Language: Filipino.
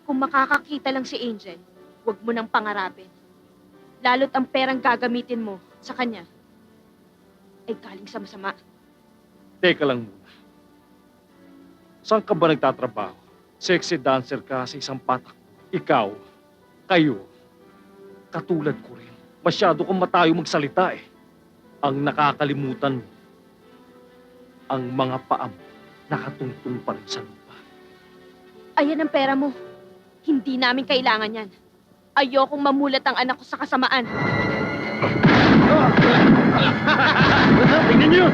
Kung makakakita lang si Angel, huwag mo nang pangarapin. Lalo't ang perang gagamitin mo sa kanya ay galing sa masama. Teka lang muna. Saan ka ba nagtatrabaho? Sexy dancer ka sa isang patak. Ikaw, kayo, katulad ko rin. Masyado kang matayo magsalita eh. Ang nakakalimutan mo, ang mga paa mo nakatungtong pa rin sa lupa. Ayan ang pera mo. Hindi namin kailangan yan. Ayokong mamulat ang anak ko sa kasamaan. Tingnan niyo!